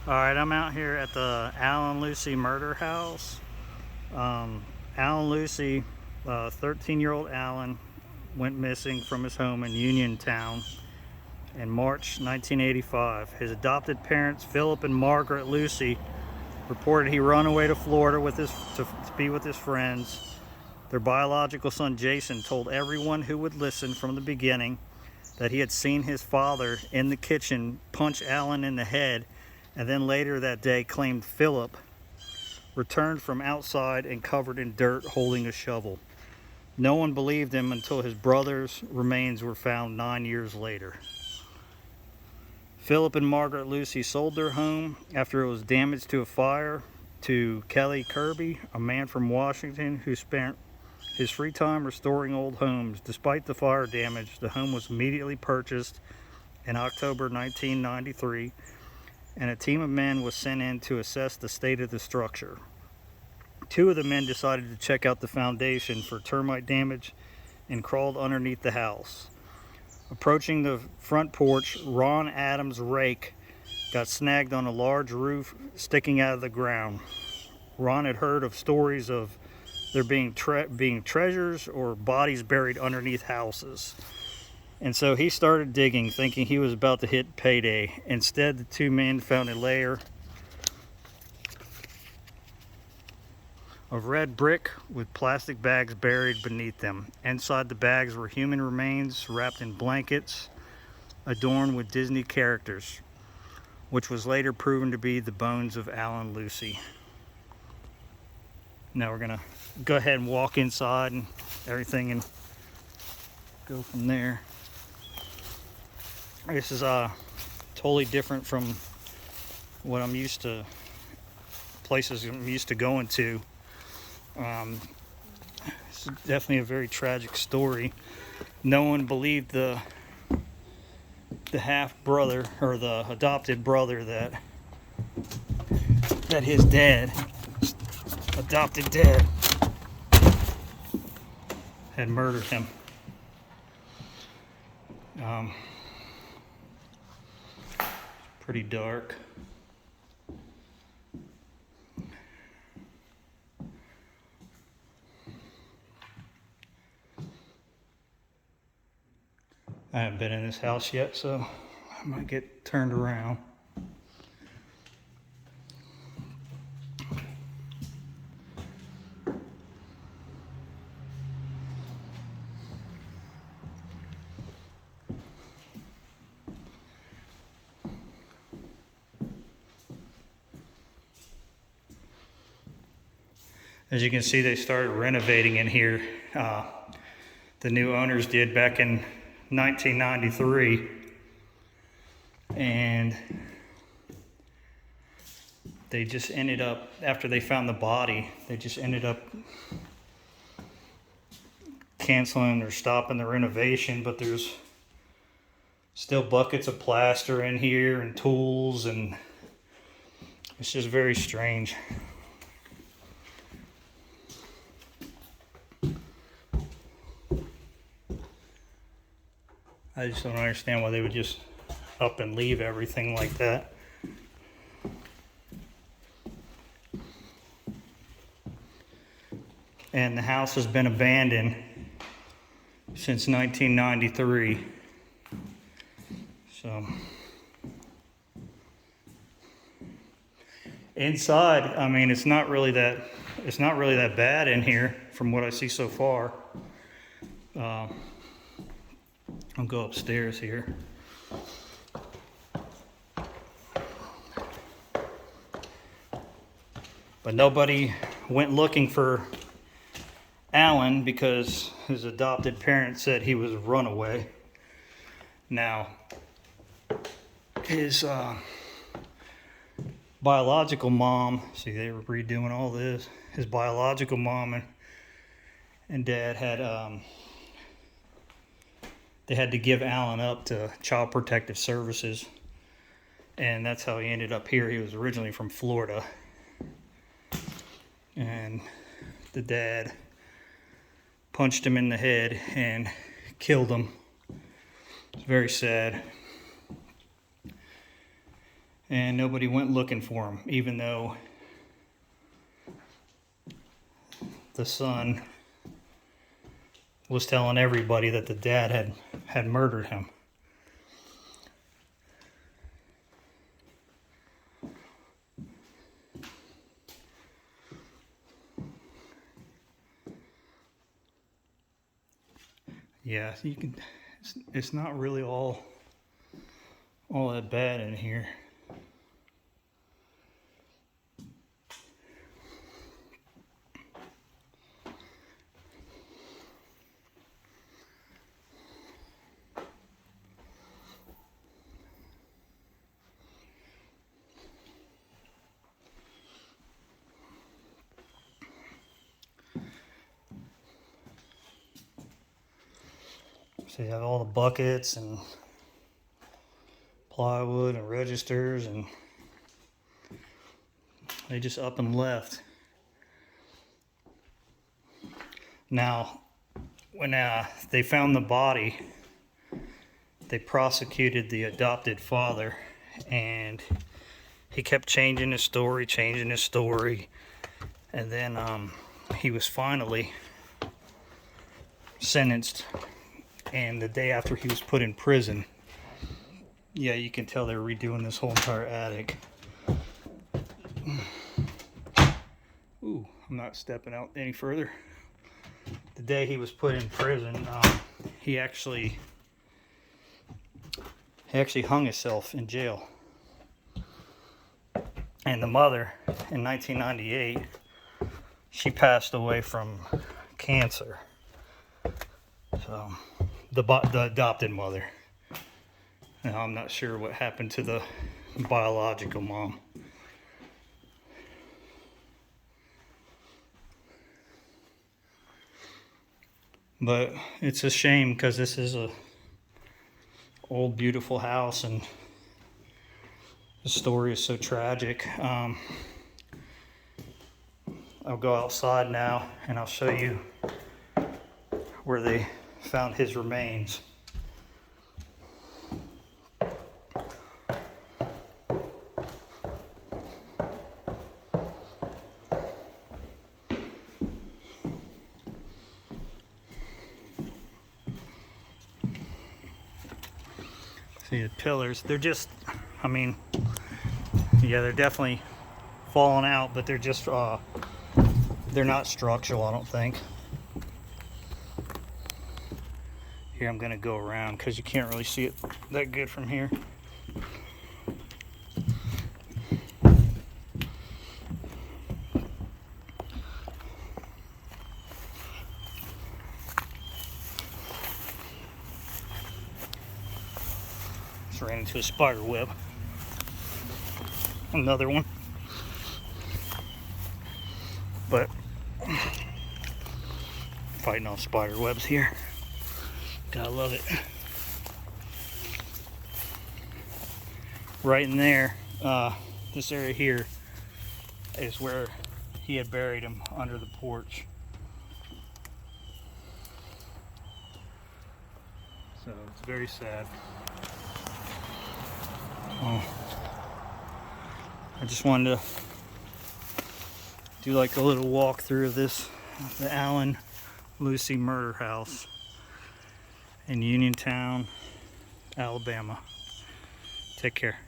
Alright, I'm out here at the Allan Lucy Murder House. Allan Lucy, 13-year-old Allan, went missing from his home in Uniontown in March 1985. His adopted parents, Philip and Margaret Lucy, reported he run away to Florida to be with his friends. Their biological son, Jason, told everyone who would listen from the beginning that he had seen his father in the kitchen punch Allan in the head, and then later that day claimed Philip returned from outside and covered in dirt holding a shovel. No one believed him until his brother's remains were found 9 years later. Philip and Margaret Lucy sold their home after it was damaged to a fire to Kelly Kirby, a man from Washington who spent his free time restoring old homes. Despite the fire damage, the home was immediately purchased in October 1993, and a team of men was sent in to assess the state of the structure. Two of the men decided to check out the foundation for termite damage and crawled underneath the house. Approaching the front porch, Ron Adams' rake got snagged on a large roof sticking out of the ground. Ron had heard of stories of there being treasures or bodies buried underneath houses. And so he started digging, thinking he was about to hit payday. Instead, the two men found a layer of red brick with plastic bags buried beneath them. Inside the bags were human remains wrapped in blankets adorned with Disney characters, which was later proven to be the bones of Allan Lucy. Now we're gonna go ahead and walk inside and everything and go from there. This is totally different from what I'm used to, places I'm used to going to. It's definitely a very tragic story. No one believed the half brother or the adopted brother that his adopted dad had murdered him. Pretty dark. I haven't been in this house yet, so I might get turned around. As you can see, they started renovating in here. The new owners did back in 1993. And they just ended up, after they found the body, they just ended up canceling or stopping the renovation. But there's still buckets of plaster in here and tools, and it's just very strange. I just don't understand why they would just up and leave everything like that. And the house has been abandoned since 1993. So inside, I mean, it's not really that bad in here from what I see so far. I'll go upstairs here. But nobody went looking for Allan because his adopted parents said he was a runaway. Now, his biological mom, see, they were redoing all this. His biological mom and dad had they had to give Allan up to Child Protective Services, and that's how he ended up here. He was originally from Florida, and the dad punched him in the head and killed him. It's very sad. and nobody went looking for him, even though the son was telling everybody that the dad had murdered him. Yeah, you can. It's not really all that bad in here. So you have all the buckets and plywood and registers, and they just up and left. Now, when they found the body, they prosecuted the adopted father, and he kept changing his story, and then he was finally sentenced. And the day after he was put in prison, yeah, you can tell they're redoing this whole entire attic. Ooh, I'm not stepping out any further. The day he was put in prison, he actually hung himself in jail. And the mother, in 1998, she passed away from cancer. So, the adopted mother. Now, I'm not sure what happened to the biological mom. But it's a shame, because this is a old beautiful house, and the story is so tragic. I'll go outside now and I'll show you where they found his remains. See the pillars, they're just, I mean, yeah, they're definitely falling out, but they're just, they're not structural, I don't think. Here, I'm gonna go around because you can't really see it that good from here. Just ran into a spider web. Another one. But fighting off spider webs here. Gotta love it. Right in there, this area here is where he had buried him, under the porch. So it's very sad. Oh, I just wanted to do like a little walkthrough of this, the Allan Lucy Murder House in Uniontown, Alabama. Take care.